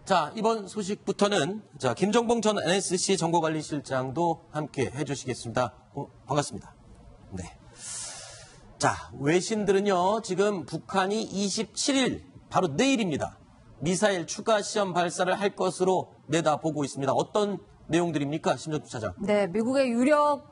자, 이번 소식부터는 김정봉 전 NSC 정보관리실장도 함께 해주시겠습니다. 반갑습니다. 네. 자, 외신들은요, 지금 북한이 27일, 바로 내일입니다. 미사일 추가 시험 발사를 할 것으로 내다보고 있습니다. 어떤 내용들입니까? 심정수 차장. 네, 미국의 유력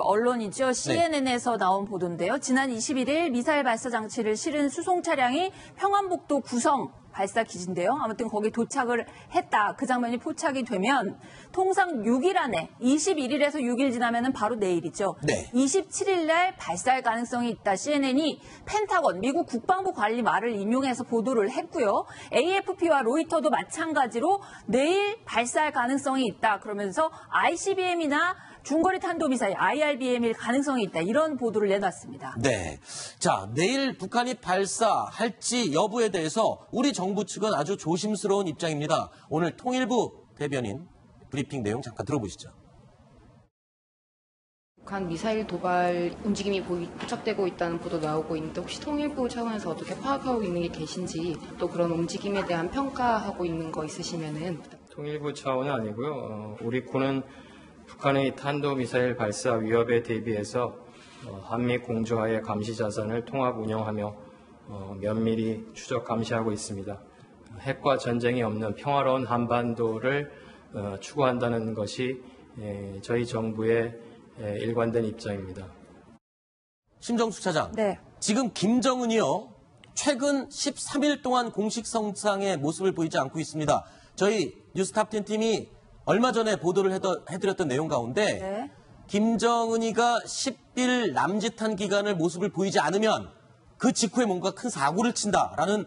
언론이죠. CNN에서 나온 보도인데요. 지난 21일 미사일 발사 장치를 실은 수송 차량이 평안북도 구성 발사 기지인데요. 아무튼 거기 도착을 했다. 그 장면이 포착이 되면 통상 6일 안에 21일에서 6일 지나면은 바로 내일이죠. 네. 27일 날 발사할 가능성이 있다. CNN이 펜타곤, 미국 국방부 관리 말을 인용해서 보도를 했고요. AFP와 로이터도 마찬가지로 내일 발사할 가능성이 있다. 그러면서 ICBM이나 중거리 탄도미사일 IRBM일 가능성이 있다. 이런 보도를 내놨습니다. 네. 자, 내일 북한이 발사할지 여부에 대해서 우리 정부 측은 아주 조심스러운 입장입니다. 오늘 통일부 대변인 브리핑 내용 잠깐 들어보시죠. 북한 미사일 도발 움직임이 포착되고 있다는 보도 나오고 있는데 혹시 통일부 차원에서 어떻게 파악하고 있는 게 계신지 또 그런 움직임에 대한 평가하고 있는 거 있으시면은. 통일부 차원은 아니고요. 우리 군은 북한의 탄도미사일 발사 위협에 대비해서 한미 공조하에 감시 자산을 통합 운영하며 면밀히 추적 감시하고 있습니다. 핵과 전쟁이 없는 평화로운 한반도를 추구한다는 것이 저희 정부의 일관된 입장입니다. 심정수 차장. 네. 지금 김정은이요, 최근 13일 동안 공식 성상의 모습을 보이지 않고 있습니다. 저희 뉴스탑10 팀이 얼마 전에 보도를 해드렸던 내용 가운데 네. 김정은이가 10일 남짓한 기간을 모습을 보이지 않으면 그 직후에 뭔가 큰 사고를 친다라는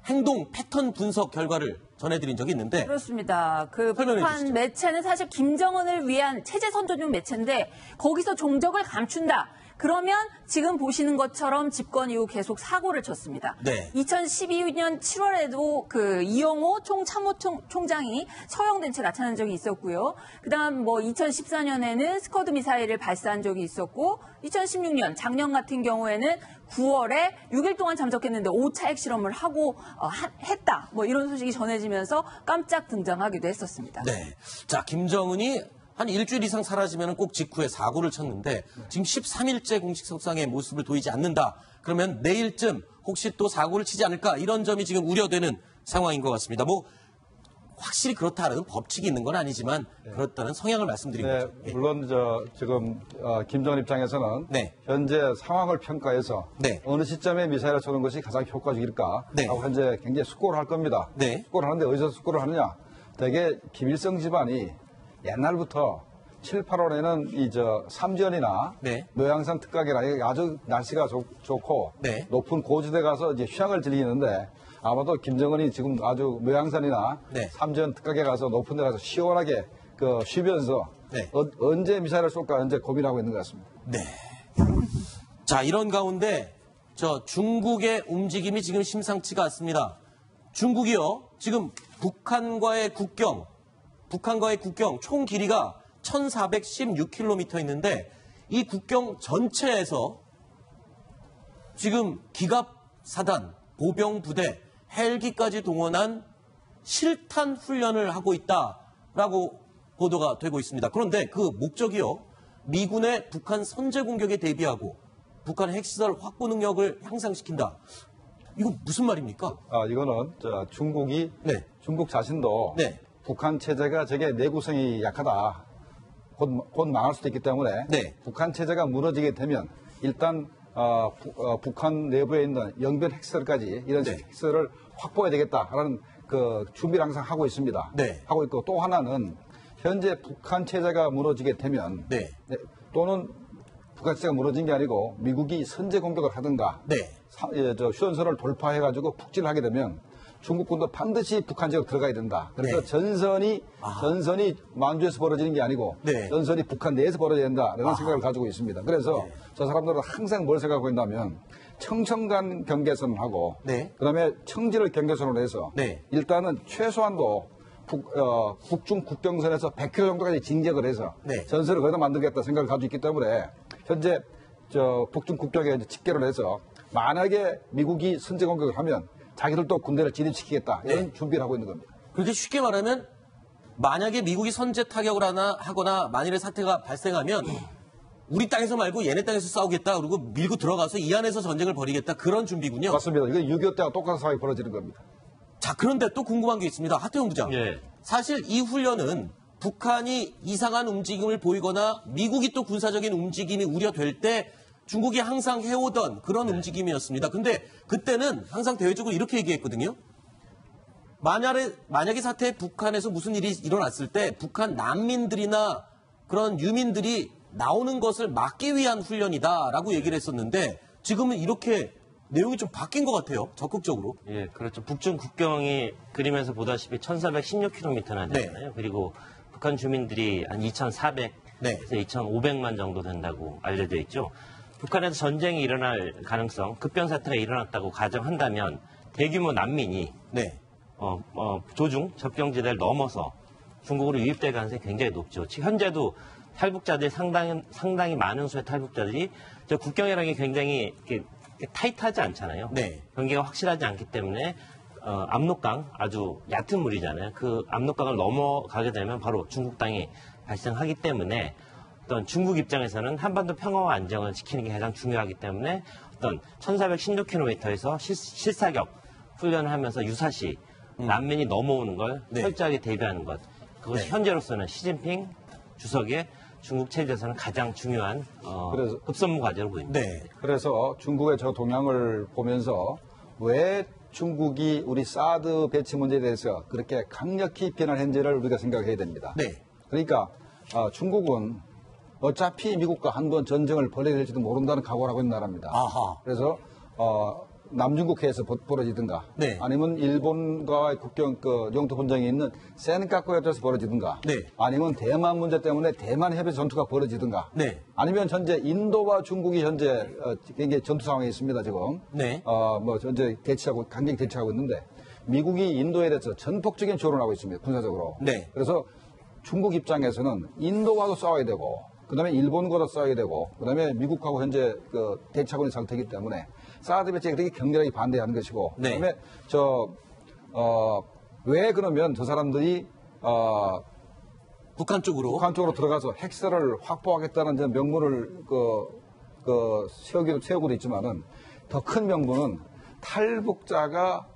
행동 패턴 분석 결과를 전해드린 적이 있는데 그렇습니다. 그 북한 주시죠. 매체는 사실 김정은을 위한 체제 선전용 매체인데 거기서 종적을 감춘다. 그러면 지금 보시는 것처럼 집권 이후 계속 사고를 쳤습니다. 네. 2012년 7월에도 그 이영호 총참모총장이 처형된 채 나타난 적이 있었고요. 그다음 2014년에는 스커드 미사일을 발사한 적이 있었고 2016년 작년 같은 경우에는 9월에 6일 동안 잠적했는데 5차 핵실험을 하고 했다. 이런 소식이 전해지면서 깜짝 등장하기도 했었습니다. 네. 자, 김정은이 한 일주일 이상 사라지면 꼭 직후에 사고를 쳤는데 지금 13일째 공식 석상의 모습을 보이지 않는다. 그러면 내일쯤 혹시 또 사고를 치지 않을까 이런 점이 지금 우려되는 상황인 것 같습니다. 확실히 그렇다는 법칙이 있는 건 아니지만 그렇다는 성향을 말씀드린 거죠. 물론 지금 김정은 입장에서는 네. 현재 상황을 평가해서 네. 어느 시점에 미사일을 쏘는 것이 가장 효과적일까 네. 하고 현재 굉장히 숙고를 할 겁니다. 네. 숙고를 하는데 어디서 숙고를 하느냐? 대개 김일성 집안이 옛날부터 7, 8월에는 삼전이나 네. 노양산 특각이나 아주 날씨가 좋고 네. 높은 고지대 가서 이제 휴양을 즐기는데 아마도 김정은이 지금 아주 노양산이나 네. 삼전 특각에 가서 높은 데 가서 시원하게 쉬면서 네. 언제 미사일을 쏠까 언제 고민하고 있는 것 같습니다. 네. 자, 이런 가운데 중국의 움직임이 지금 심상치가 않습니다. 중국이요, 지금 북한과의 국경 총 길이가 1416km 있는데 이 국경 전체에서 지금 기갑사단, 보병부대, 헬기까지 동원한 실탄 훈련을 하고 있다라고 보도가 되고 있습니다. 그런데 그 목적이요, 미군의 북한 선제 공격에 대비하고 북한의 핵시설 확보 능력을 향상시킨다. 이거 무슨 말입니까? 이거는 중국이 네. 중국 자신도 네. 북한 체제가 저게 내구성이 약하다. 곧 망할 수도 있기 때문에 네. 북한 체제가 무너지게 되면 일단 북한 내부에 있는 영변 핵시설까지 이런 네. 핵시설을 확보해야 되겠다라는 그 준비를 항상 하고 있습니다. 네. 하고 있고 또 하나는 현재 북한 체제가 무너지게 되면 네. 또는 북한 체제가 무너진 게 아니고 미국이 선제 공격을 하든가 네. 휴전선을 돌파해가지고 북진을 하게 되면 중국군도 반드시 북한 지역 들어가야 된다. 그래서 네. 전선이 만주에서 벌어지는 게 아니고 네. 전선이 북한 내에서 벌어져야 된다라는 생각을 가지고 있습니다. 그래서 저 사람들은 항상 뭘 생각하고 있냐면 청천간 경계선을 하고 네. 그다음에 청지를 경계선으로 해서 네. 일단은 최소한도 북중 국경선에서 100km 정도까지 진격을 해서 네. 전선을 거기다 만들겠다 생각을 가지고 있기 때문에 현재 북중 국경에 집결을 해서 만약에 미국이 선제 공격을 하면 자기들도 군대를 진입시키겠다 이런 네. 준비를 하고 있는 겁니다. 그렇게 쉽게 말하면 만약에 미국이 선제 타격을 하거나 만일의 사태가 발생하면 우리 땅에서 말고 얘네 땅에서 싸우겠다. 그리고 밀고 들어가서 이 안에서 전쟁을 벌이겠다. 그런 준비군요. 맞습니다. 이거 6.25 때와 똑같은 상황이 벌어지는 겁니다. 자, 그런데 또 궁금한 게 있습니다. 하태용 부장. 예. 사실 이 훈련은 북한이 이상한 움직임을 보이거나 미국이 또 군사적인 움직임이 우려될 때 중국이 항상 해오던 그런 움직임이었습니다. 근데 그때는 항상 대외적으로 이렇게 얘기했거든요. 만약에 사태에 북한에서 무슨 일이 일어났을 때 북한 난민들이나 그런 유민들이 나오는 것을 막기 위한 훈련이다라고 얘기를 했었는데 지금은 이렇게 내용이 좀 바뀐 것 같아요. 적극적으로. 예, 그렇죠. 북중 국경이 그림에서 보다시피 1416km나 되잖아요. 그리고 북한 주민들이 한 2,400에서 네. 2,500만 정도 된다고 알려져 있죠. 북한에서 전쟁이 일어날 가능성, 급변 사태가 일어났다고 가정한다면 대규모 난민이 네. 조중 접경지대를 넘어서 중국으로 유입될 가능성이 굉장히 높죠. 현재도 탈북자들이 상당히 많은 수의 탈북자들이 저 국경이라는 게 굉장히 이렇게 타이트하지 않잖아요. 네. 경계가 확실하지 않기 때문에 압록강 아주 얕은 물이잖아요. 그 압록강을 넘어가게 되면 바로 중국 땅이 발생하기 때문에 어떤 중국 입장에서는 한반도 평화와 안정을 지키는 게 가장 중요하기 때문에 어떤 1416km에서 실사격 훈련을 하면서 유사시 난민이 넘어오는 걸 네. 철저하게 대비하는 것. 그것이 네. 현재로서는 시진핑 주석의 중국 체제에서는 가장 중요한 그래서- 급선무 과제로 보입니다. 네. 그래서 중국의 저 동향을 보면서 왜 중국이 우리 사드 배치 문제에 대해서 그렇게 강력히 비난했는지를 우리가 생각해야 됩니다. 네. 그러니까 중국은 어차피 미국과 한 번 전쟁을 벌여야 될지도 모른다는 각오를 하고 있는 나라입니다. 아하. 그래서 남중국해에서 벌어지든가 네. 아니면 일본과의 국경 영토 분쟁이 있는 센카쿠에서 벌어지든가 네. 아니면 대만 문제 때문에 대만 해변 전투가 벌어지든가 네. 아니면 현재 인도와 중국이 현재 굉장히 전투 상황에 있습니다 지금 네. 현재 강경히 대치하고 있는데 미국이 인도에 대해서 전폭적인 지원을 하고 있습니다 군사적으로. 네. 그래서 중국 입장에서는 인도와도 싸워야 되고 그다음에 일본과도 싸워야 되고 그다음에 미국하고 현재 대치하고 있는 상태이기 때문에 사드 배치에 그렇게 격렬하게 반대하는 것이고 네. 그다음에 왜 그러면 저 사람들이 북한 쪽으로. 북한 쪽으로 들어가서 핵설을 확보하겠다는 저 명분을 세우고도 있지만은 더 큰 명분은 탈북자가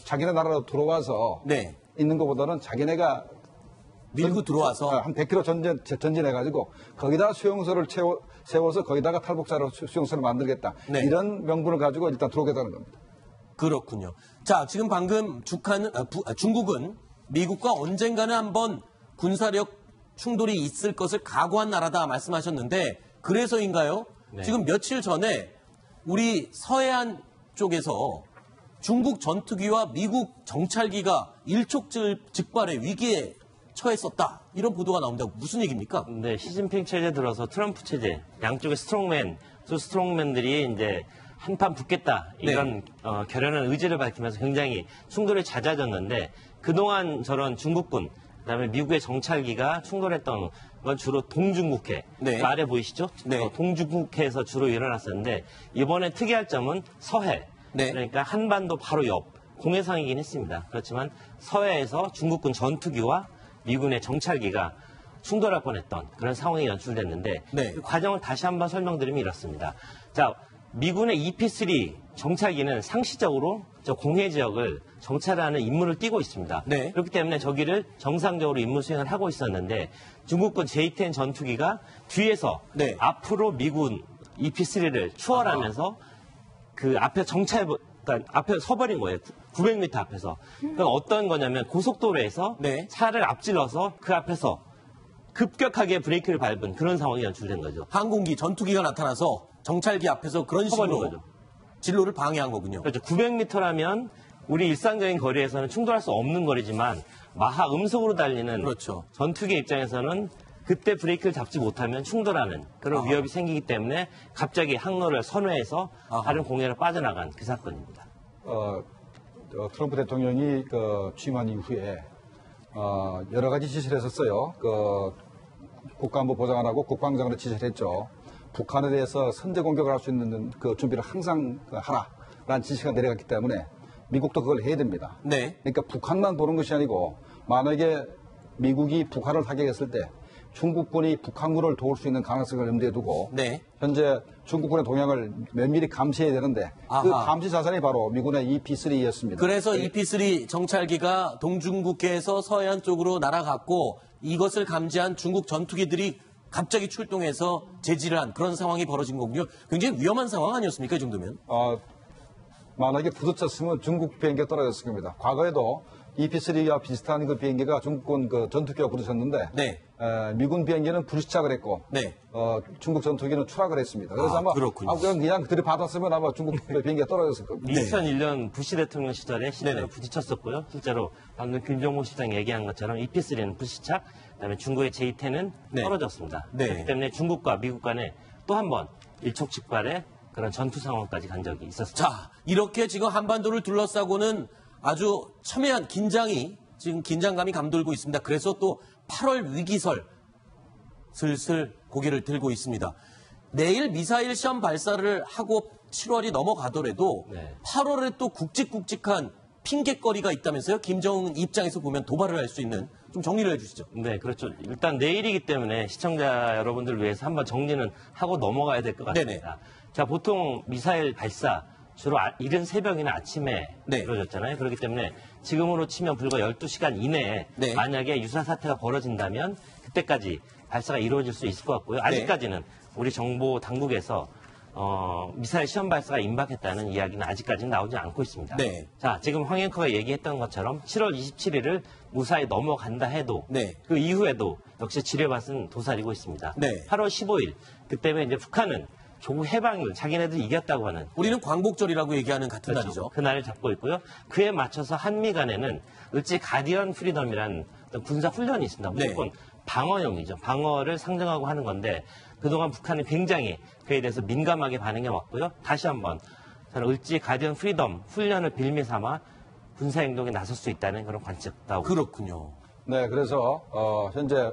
자기네 나라로 들어와서 네. 있는 것보다는 자기네가 밀고 들어와서. 한 100km 전진해가지고 거기다 수용소를 세워서 거기다가 탈북자로 수용소를 만들겠다. 네. 이런 명분을 가지고 일단 들어오겠다는 겁니다. 그렇군요. 자, 지금 방금 중국은 미국과 언젠가는 한번 군사력 충돌이 있을 것을 각오한 나라다 말씀하셨는데 그래서인가요? 네. 지금 며칠 전에 우리 서해안 쪽에서 중국 전투기와 미국 정찰기가 일촉즉발의 위기에 처했었다. 이런 보도가 나옵니다. 무슨 얘기입니까? 네, 시진핑 체제 들어서 트럼프 체제, 양쪽의 스트롱맨들이 이제 한판 붙겠다 이런 결연한 의지를 밝히면서 굉장히 충돌이 잦아졌는데 그동안 저런 중국군 그다음에 미국의 정찰기가 충돌했던 건 주로 동중국해 네. 그 아래 보이시죠? 네. 동중국해에서 주로 일어났었는데 이번에 특이할 점은 서해 네. 그러니까 한반도 바로 옆 공해상이긴 했습니다. 그렇지만 서해에서 중국군 전투기와 미군의 정찰기가 충돌할 뻔했던 그런 상황이 연출됐는데 네. 그 과정을 다시 한번 설명드리면 이렇습니다. 자, 미군의 EP-3 정찰기는 상시적으로 저 공해 지역을 정찰하는 임무를 띠고 있습니다. 네. 그렇기 때문에 저기를 정상적으로 임무 수행을 하고 있었는데 중국군 J-10 전투기가 뒤에서 네. 앞으로 미군 EP-3를 추월하면서 그 앞에 그러니까 앞에 서버린 거예요. 900m 앞에서. 그건 어떤 거냐면 고속도로에서 네. 차를 앞질러서 그 앞에서 급격하게 브레이크를 밟은 그런 상황이 연출된 거죠. 항공기, 전투기가 나타나서 정찰기 앞에서 그런 커버린 식으로 거죠. 진로를 방해한 거군요. 그렇죠. 900m라면 우리 일상적인 거리에서는 충돌할 수 없는 거리지만 마하 음속으로 달리는 그렇죠. 전투기 입장에서는 그때 브레이크를 잡지 못하면 충돌하는 그런 위협이 생기기 때문에 갑자기 항로를 선회해서 다른 공연을 빠져나간 그 사건입니다. 트럼프 대통령이 취임한 이후에 여러 가지 지시를 했었어요. 국가안보 보좌관하고 국방장관을 지시를 했죠. 북한에 대해서 선제 공격을 할 수 있는 그 준비를 항상 하라라는 지시가 내려갔기 때문에 미국도 그걸 해야 됩니다. 네. 그러니까 북한만 보는 것이 아니고 만약에 미국이 북한을 타격했을 때 중국군이 북한군을 도울 수 있는 가능성을 염두에 두고 네. 현재 중국군의 동향을 면밀히 감시해야 되는데 아하. 그 감시 자산이 바로 미군의 EP-3였습니다. 그래서 EP-3 정찰기가 동중국해에서 서해안 쪽으로 날아갔고 이것을 감지한 중국 전투기들이 갑자기 출동해서 제지를 한 그런 상황이 벌어진 거군요. 굉장히 위험한 상황 아니었습니까? 이 정도면? 만약에 부딪혔으면 중국 비행기가 떨어졌을 겁니다. 과거에도 EP-3와 비슷한 그 비행기가 중국군 그 전투기가 부딪혔는데 네. 미군 비행기는 불시착을 했고 네. 중국 전투기는 추락을 했습니다. 그래서 아마 그렇군요. 그냥 그들이 받았으면 아마 중국 비행기가 떨어졌을 겁니다. 2001년 부시 대통령 시절에 실제로 네네. 부딪혔었고요. 실제로 방금 김정호 시장이 얘기한 것처럼 EP-3는 불시착, 그다음에 중국의 J-10은 네. 떨어졌습니다. 네. 그렇기 때문에 중국과 미국 간에 또 한 번 일촉즉발의 그런 전투 상황까지 간 적이 있었습니다. 자, 이렇게 지금 한반도를 둘러싸고는 아주 첨예한 지금 긴장감이 감돌고 있습니다. 그래서 또 8월 위기설 슬슬 고개를 들고 있습니다. 내일 미사일 시험 발사를 하고 7월이 넘어가더라도 네. 8월에 또 굵직굵직한 핑계거리가 있다면서요? 김정은 입장에서 보면 도발을 할 수 있는 좀 정리를 해주시죠. 네, 그렇죠. 일단 내일이기 때문에 시청자 여러분들을 위해서 한번 정리는 하고 넘어가야 될 것 같습니다. 자, 보통 미사일 발사 주로 이른 새벽이나 아침에 네. 이루어졌잖아요. 그렇기 때문에 지금으로 치면 불과 12시간 이내에 네. 만약에 유사 사태가 벌어진다면 그때까지 발사가 이루어질 수 있을 것 같고요. 아직까지는 우리 정보 당국에서 미사일 시험 발사가 임박했다는 이야기는 아직까지는 나오지 않고 있습니다. 네. 자, 지금 황 앵커가 얘기했던 것처럼 7월 27일을 무사히 넘어간다 해도 네. 그 이후에도 역시 지뢰밭은 도사리고 있습니다. 네. 8월 15일 그때면 이제 북한은 조국 해방을 자기네들이 이겼다고 하는 우리는 광복절이라고 얘기하는 같은 그렇죠. 날이죠. 그날을 잡고 있고요. 그에 맞춰서 한미 간에는 을지 가디언 프리덤이라는 어떤 군사 훈련이 있습니다. 무조건 네. 방어용이죠. 방어를 상정하고 하는 건데 그동안 북한이 굉장히 그에 대해서 민감하게 반응해 왔고요. 다시 한번 저는 을지 가디언 프리덤 훈련을 빌미 삼아 군사행동에 나설 수 있다는 그런 관측도 나오고 그렇군요. 네, 그래서 현재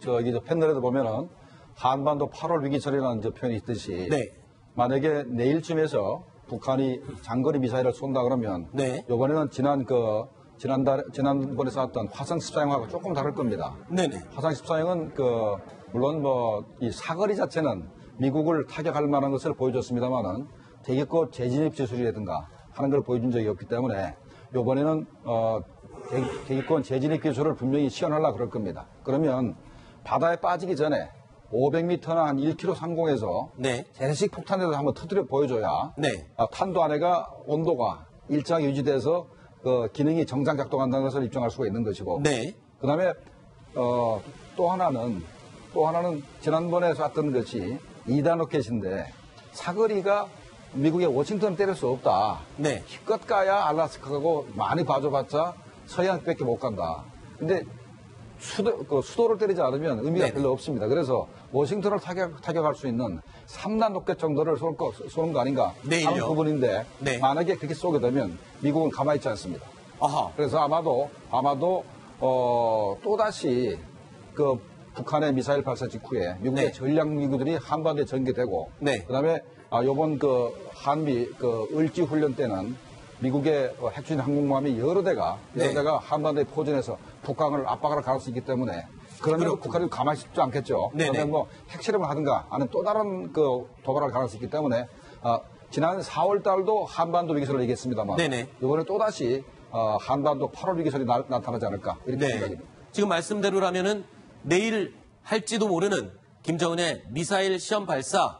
저기 패널에도 보면은 한반도 8월 위기설이라는 표현이 있듯이 네. 만약에 내일쯤에서 북한이 장거리 미사일을 쏜다 그러면 네. 이번에는 지난번에 쐈던 화성 14형하고 조금 다를 겁니다. 네네. 화성 14형은 물론 이 사거리 자체는 미국을 타격할 만한 것을 보여줬습니다만은 대기권 재진입 기술이라든가 하는 걸 보여준 적이 없기 때문에 이번에는 대기권 재진입 기술을 분명히 시연하려고 그럴 겁니다. 그러면 바다에 빠지기 전에 500m나 한 1km 상공에서 네. 재래식 폭탄에도 한번 터뜨려 보여줘야 네. 탄도 안에가 온도가 일정하게 유지돼서 기능이 정상 작동한다는 것을 입증할 수가 있는 것이고 네. 그다음에 또 하나는 지난번에 쐈던 것이 2단 로켓인데 사거리가 미국의 워싱턴 때릴 수 없다. 네. 힘껏 가야 알라스카하고 많이 봐줘봤자 서해안밖에 못 간다. 근데 수도를 때리지 않으면 의미가 네. 별로 없습니다. 그래서 워싱턴을 타격할 수 있는 3단 로켓 정도를 쏘는 거 아닌가 내일요? 하는 부분인데 네. 만약에 그렇게 쏘게 되면 미국은 가만히 있지 않습니다. 아하. 그래서 아마도 또다시 북한의 미사일 발사 직후에 미국의 네. 전략기구들이 한반도에 전개되고 네. 그다음에 요번 한미 을지 훈련 때는 미국의 핵추진 항공모함이 여러 대가 한반도에 포진해서 북한을 압박할 가능성이 있기 때문에 그러면 그렇군요. 북한이 가만히 있지 않겠죠. 네네. 그러면 핵실험을 하든가 아니면 또 다른 도발할 가능성이 있기 때문에 지난 4월 달도 한반도 위기설을 얘기했습니다만 네네. 이번에 또다시 한반도 8월 위기설이 나타나지 않을까 이렇게 네. 생각입니다. 지금 말씀대로라면은 내일 할지도 모르는 김정은의 미사일 시험 발사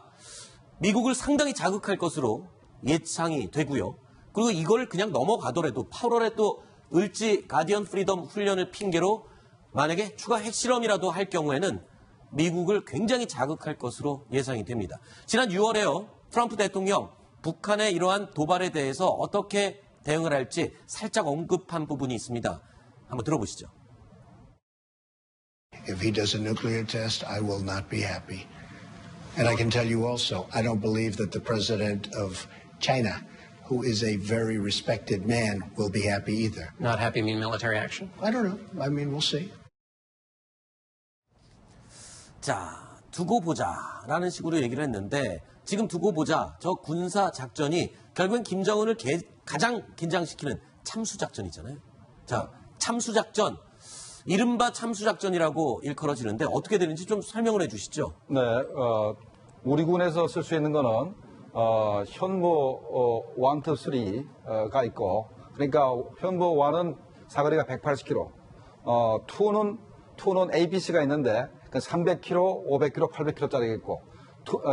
미국을 상당히 자극할 것으로 예상이 되고요. 그리고 이걸 그냥 넘어가더라도 8월에 또 을지 가디언 프리덤 훈련을 핑계로 만약에 추가 핵실험이라도 할 경우에는 미국을 굉장히 자극할 것으로 예상이 됩니다. 지난 6월에요. 트럼프 대통령 북한의 이러한 도발에 대해서 어떻게 대응을 할지 살짝 언급한 부분이 있습니다. 한번 들어보시죠. If he does a nuclear test, I will not be happy. And I can tell you also, I don't believe that the president of China, who is a very respected man, will be happy either. Not happy mean military action? I don't know. I mean, we'll see. 자, 두고 보자라는 식으로 얘기를 했는데 지금 두고 보자. 저 군사 작전이 결국엔 김정은을 가장 긴장시키는 참수작전이잖아요. 자, 참수작전. 이른바 참수작전이라고 일컬어지는데 어떻게 되는지 좀 설명을 해 주시죠. 네, 우리 군에서 쓸 수 있는 거는 현보 1, 2, 3가 있고, 그러니까 현보 1은 사거리가 180km, 2는 ABC가 있는데 300km, 500km, 800km짜리가 있고,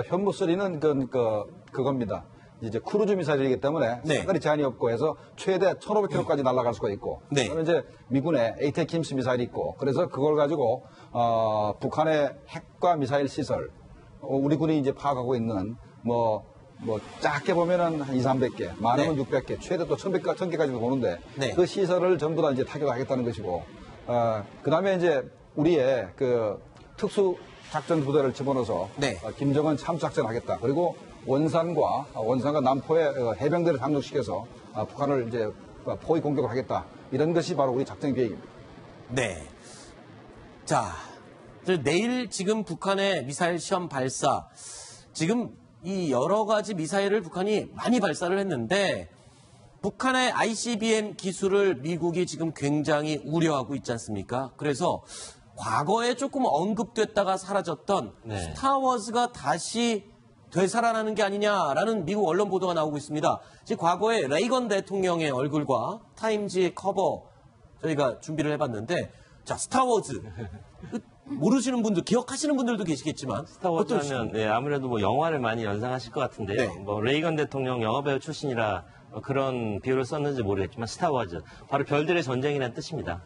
현보 3는 그겁니다. 이제 크루즈 미사일이기 때문에 네. 사거리 제한이 없고 해서 최대 1,500km까지 날아갈 수가 있고, 네. 그다음에 이제 미군의 에이테킴스 미사일이 있고, 그래서 그걸 가지고 북한의 핵과 미사일 시설, 우리 군이 이제 파악하고 있는 뭐 작게 보면은 한 200~300개, 많으면 네. 600개, 최대 또 1000개까지도 보는데 네. 그 시설을 전부 다 이제 타격하겠다는 것이고, 그다음에 이제 우리의 그 특수 작전 부대를 집어넣어서 네. 김정은 참수작전 하겠다. 그리고 원산과 남포의 해병대를 상륙시켜서 북한을 이제 포위 공격을 하겠다. 이런 것이 바로 우리 작전 계획입니다. 네. 자, 내일 지금 북한의 미사일 시험 발사, 지금 이 여러 가지 미사일을 북한이 많이 발사를 했는데 북한의 ICBM 기술을 미국이 지금 굉장히 우려하고 있지 않습니까? 그래서 과거에 조금 언급됐다가 사라졌던 네. 스타워즈가 다시 되살아나는 게 아니냐라는 미국 언론 보도가 나오고 있습니다. 지금 과거에 레이건 대통령의 얼굴과 타임지의 커버 저희가 준비를 해봤는데, 자, 스타워즈. 모르시는 분들, 기억하시는 분들도 계시겠지만. 스타워즈 하면 네, 아무래도 뭐 영화를 많이 연상하실 것 같은데요. 네. 뭐 레이건 대통령 영화배우 출신이라 그런 비유를 썼는지 모르겠지만 스타워즈 바로 별들의 전쟁이라는 뜻입니다.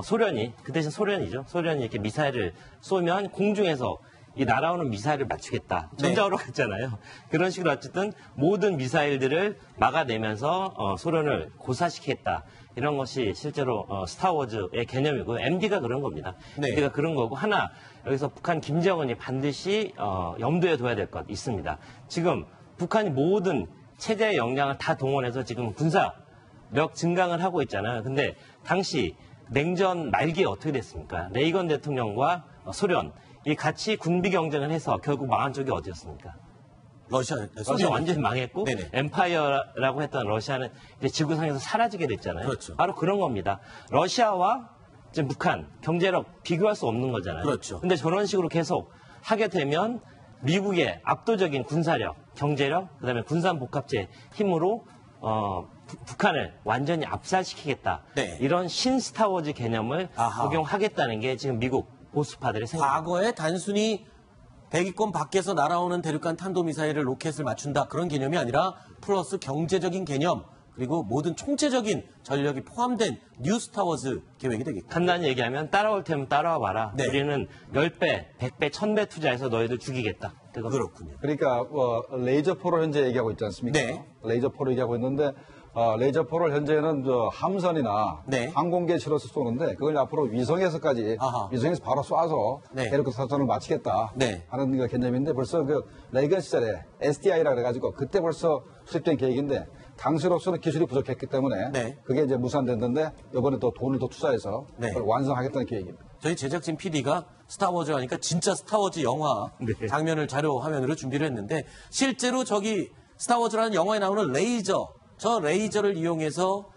소련이 그 대신 소련이죠. 소련이 이렇게 미사일을 쏘면 공중에서 이 날아오는 미사일을 맞추겠다. 전자우로 갔잖아요. 그런 식으로 어쨌든 모든 미사일들을 막아내면서 소련을 고사시키겠다. 이런 것이 실제로 스타워즈의 개념이고 MD가 그런 겁니다. 네. MD가 그런 거고 하나 여기서 북한 김정은이 반드시 염두에 둬야 될 것 있습니다. 지금 북한이 모든 체제의 역량을 다 동원해서 지금 군사력 증강을 하고 있잖아요. 근데 당시 냉전 말기에 어떻게 됐습니까? 레이건 대통령과 소련 이 같이 군비 경쟁을 해서 결국 망한 쪽이 어디였습니까? 러시아 완전히 망했고 네네. 엠파이어라고 했던 러시아는 이제 지구상에서 사라지게 됐잖아요. 그렇죠. 바로 그런 겁니다. 러시아와 지금 북한 경제력 비교할 수 없는 거잖아요. 그렇죠. 근데 저런 식으로 계속 하게 되면 미국의 압도적인 군사력, 경제력, 그다음에 군산복합체 힘으로 북한을 완전히 압살시키겠다. 네. 이런 신스타워즈 개념을 아하. 적용하겠다는 게 지금 미국 보수파들의 생각. 과거에 단순히 대기권 밖에서 날아오는 대륙간 탄도미사일을 로켓을 맞춘다. 그런 개념이 아니라 플러스 경제적인 개념, 그리고 모든 총체적인 전력이 포함된 뉴 스타워즈 계획이 되겠고. 간단히 얘기하면 따라올 테면 따라와 봐라. 네. 우리는 10배, 100배, 1000배 투자해서 너희들 죽이겠다. 그렇군요. 그러니까 레이저포를 현재 얘기하고 있지 않습니까? 네. 레이저포를 얘기하고 있는데 레이저포를 현재는 함선이나 네. 항공기에 실어서 쏘는데 그걸 앞으로 위성에서까지 아하. 위성에서 바로 쏴서 네. 대륙 사전을 마치겠다 네. 하는 그 개념인데 벌써 그 레이건 시절에 SDI라 그래가지고 그때 벌써 수립된 계획인데 당시로서는 기술이 부족했기 때문에 네. 그게 이제 무산됐는데 이번에 또 돈을 더 투자해서 네. 그걸 완성하겠다는 계획입니다. 저희 제작진 PD가 스타워즈 하니까 진짜 스타워즈 영화 네. 장면을 자료 화면으로 준비를 했는데 실제로 저기 스타워즈라는 영화에 나오는 레이저, 저 레이저를 이용해서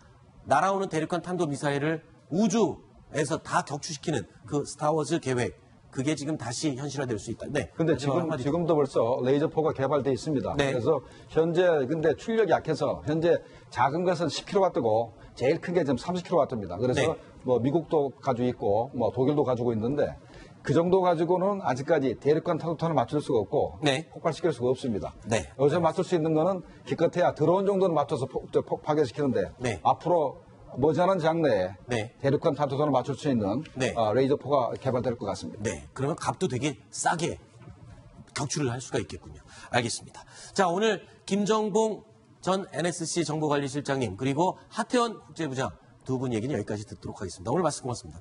날아오는 대륙간 탄도미사일을 우주에서 다 격추시키는 그 스타워즈 계획, 그게 지금 다시 현실화될 수 있다. 네. 근데 지금도 벌써 레이저포가 개발돼 있습니다. 네. 그래서 현재 근데 출력이 약해서 현재 작은 것은 10kW고 제일 큰 게 지금 30kW입니다. 그래서 네. 뭐 미국도 가지고 있고 뭐 독일도 가지고 있는데 그 정도 가지고는 아직까지 대륙간 탄도탄을 맞출 수가 없고 네. 폭발시킬 수가 없습니다. 네. 여기서 맞출 수 있는 거는 기껏해야 드론 정도는 맞춰서 파괴시키는데 네. 앞으로 머지않은 장래에 네. 대륙간 탄도탄을 맞출 수 있는 네. 레이저포가 개발될 것 같습니다. 네. 그러면 값도 되게 싸게 격추를 할 수가 있겠군요. 알겠습니다. 자, 오늘 김정봉 전 NSC 정보관리실장님 그리고 하태원 국제부장 두 분 얘기는 여기까지 듣도록 하겠습니다. 오늘 말씀 고맙습니다.